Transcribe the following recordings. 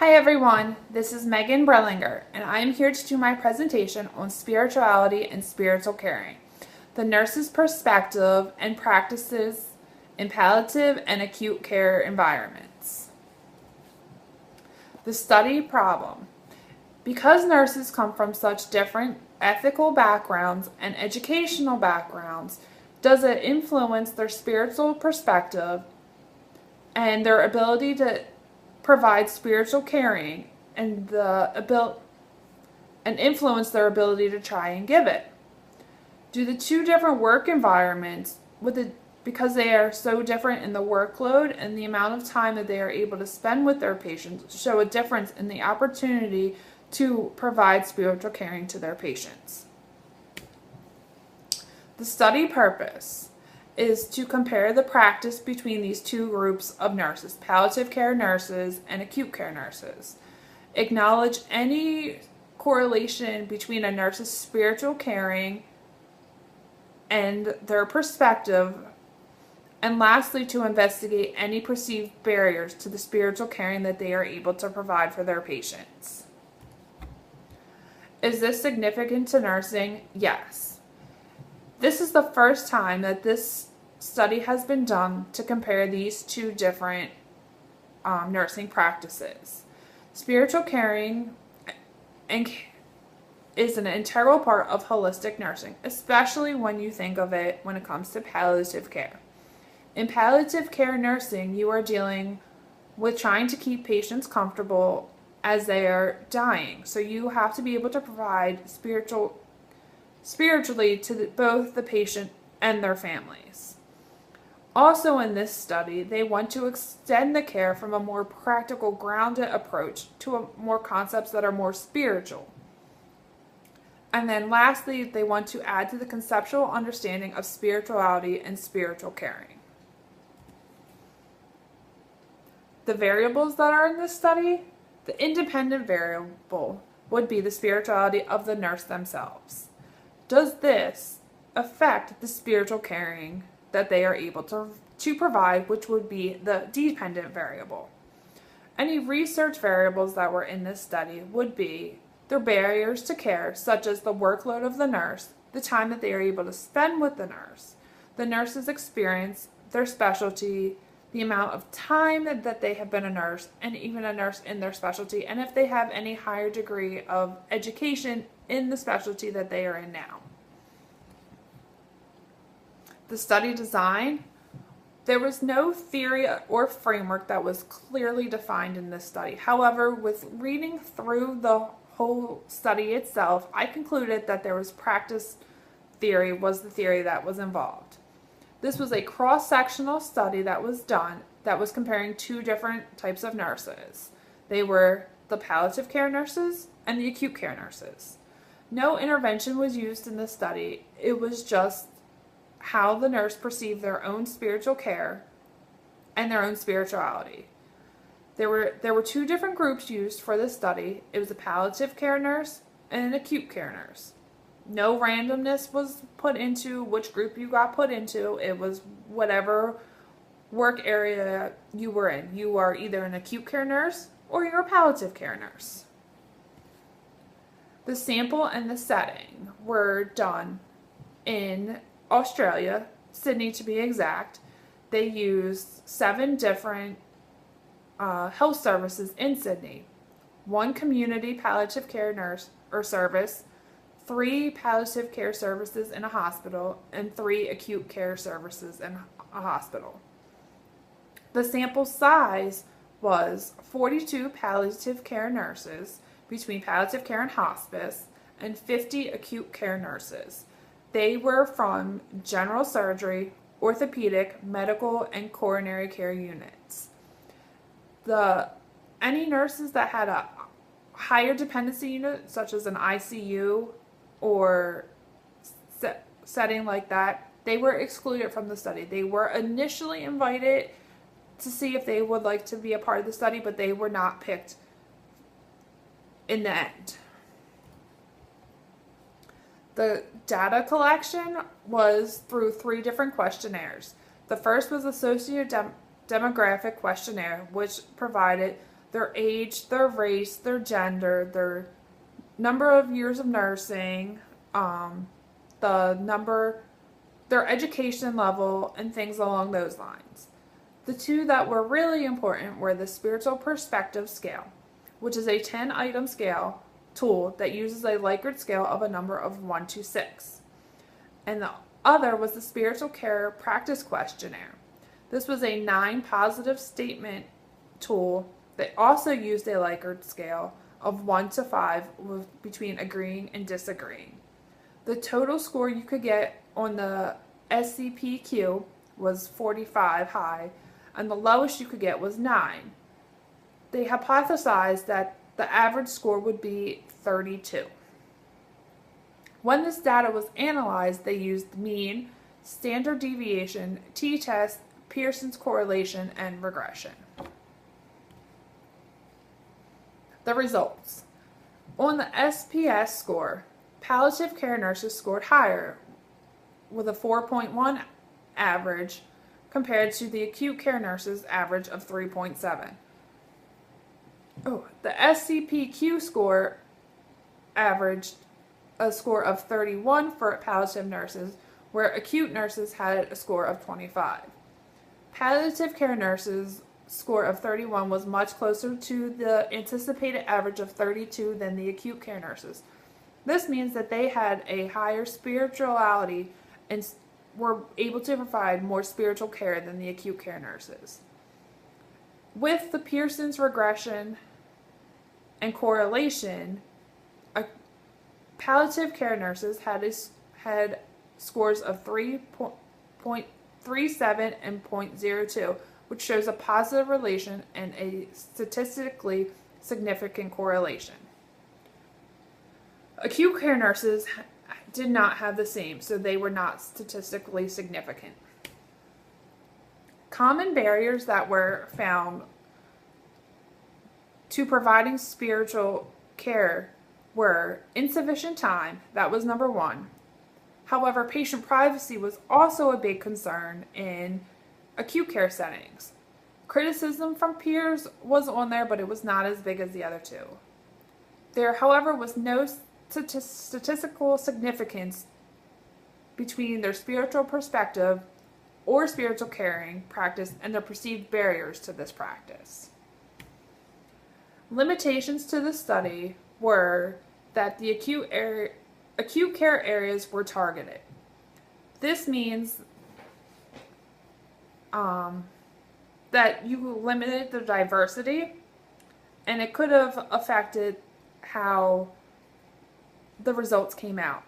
Hi everyone, this is Megan Brellinger, and I am here to do my presentation on spirituality and spiritual caring, the nurse's perspective and practices in palliative and acute care environments. The study problem. Because nurses come from such different ethical backgrounds and educational backgrounds, does it influence their spiritual perspective and their ability to provide spiritual caring and influence their ability to try and give it? Do the two different work environments, because they are so different in the workload and the amount of time that they are able to spend with their patients, show a difference in the opportunity to provide spiritual caring to their patients? The study purpose is to compare the practice between these two groups of nurses, palliative care nurses and acute care nurses. Acknowledge any correlation between a nurse's spiritual caring and their perspective. And lastly, to investigate any perceived barriers to the spiritual caring that they are able to provide for their patients. Is this significant to nursing? Yes. This is the first time that this study has been done to compare these two different nursing practices. Spiritual caring is an integral part of holistic nursing, especially when you think of it when it comes to palliative care. In palliative care nursing, you are dealing with trying to keep patients comfortable as they are dying. So you have to be able to provide spiritually to both the patient and their families. Also in this study, they want to extend the care from a more practical, grounded approach to more concepts that are more spiritual. And then lastly, they want to add to the conceptual understanding of spirituality and spiritual caring. The variables that are in this study, the independent variable would be the spirituality of the nurse themselves. Does this affect the spiritual caring that they are able to provide, which would be the dependent variable? Any research variables that were in this study would be their barriers to care, such as the workload of the nurse, the time that they are able to spend with the nurse's experience, their specialty, the amount of time that they have been a nurse, and even a nurse in their specialty, and if they have any higher degree of education in the specialty that they are in now. The study design, there was no theory or framework that was clearly defined in this study. However, with reading through the whole study itself, I concluded that there was practice theory was the theory that was involved. This was a cross-sectional study that was done that was comparing two different types of nurses. They were the palliative care nurses and the acute care nurses. No intervention was used in this study. It was just how the nurse perceived their own spiritual care and their own spirituality. There were two different groups used for this study. It was a palliative care nurse and an acute care nurse. No randomness was put into which group you got put into. It was whatever work area you were in. You are either an acute care nurse or you're a palliative care nurse. The sample and the setting were done in Australia, Sydney to be exact. They used 7 different health services in Sydney. 1 community palliative care nurse or service, 3 palliative care services in a hospital, and 3 acute care services in a hospital. The sample size was 42 palliative care nurses between palliative care and hospice, and 50 acute care nurses. They were from general surgery, orthopedic, medical, and coronary care units. Any nurses that had a higher dependency unit, such as an ICU or setting like that, they were excluded from the study. They were initially invited to see if they would like to be a part of the study, but they were not picked in the end. The data collection was through 3 different questionnaires. The first was a socio-demographic questionnaire, which provided their age, their race, their gender, their number of years of nursing, the number, their education level, and things along those lines. The two that were really important were the Spiritual Perspective Scale, which is a 10-item scale tool that uses a Likert scale of a number of 1 to 6. And the other was the Spiritual Care Practice Questionnaire. This was a 9 positive statement tool that also used a Likert scale of 1 to 5 between agreeing and disagreeing. The total score you could get on the SCPQ was 45 high, and the lowest you could get was 9. They hypothesized that the average score would be 32. When this data was analyzed, they used mean, standard deviation, t-test, Pearson's correlation, and regression. The results. On the SPS score, palliative care nurses scored higher with a 4.1 average compared to the acute care nurses' average of 3.7. The SCPQ score averaged a score of 31 for palliative nurses, where acute nurses had a score of 25. Palliative care nurses' score of 31 was much closer to the anticipated average of 32 than the acute care nurses. This means that they had a higher spirituality and were able to provide more spiritual care than the acute care nurses. With the Pearson's regression and correlation, palliative care nurses had scores of 3.37 and 0.02, which shows a positive relation and a statistically significant correlation. Acute care nurses did not have the same, so they were not statistically significant. Common barriers that were found to providing spiritual care were insufficient time, that was number 1. However, patient privacy was also a big concern in acute care settings. Criticism from peers was on there, but it was not as big as the other two. There, however, was no statistical significance between their spiritual perspective or spiritual caring practice and their perceived barriers to this practice. Limitations to the study were that the acute care areas were targeted. This means that you limited the diversity, and it could have affected how the results came out.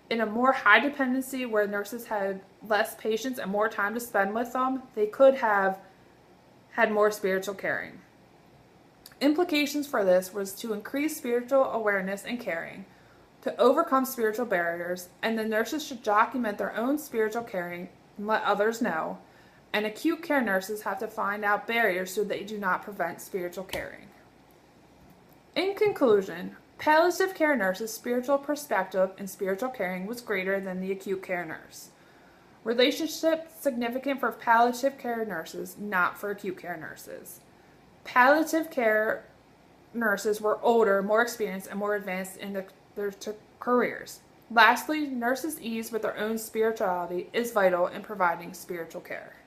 In a more high dependency where nurses had less patients and more time to spend with them, they could have had more spiritual caring. Implications for this was to increase spiritual awareness and caring, to overcome spiritual barriers, and the nurses should document their own spiritual caring and let others know, and acute care nurses have to find out barriers so they do not prevent spiritual caring. In conclusion, palliative care nurses' spiritual perspective and spiritual caring was greater than the acute care nurse. Relationship significant for palliative care nurses, not for acute care nurses. Palliative care nurses were older, more experienced, and more advanced in their careers. Lastly, nurses' ease with their own spirituality is vital in providing spiritual care.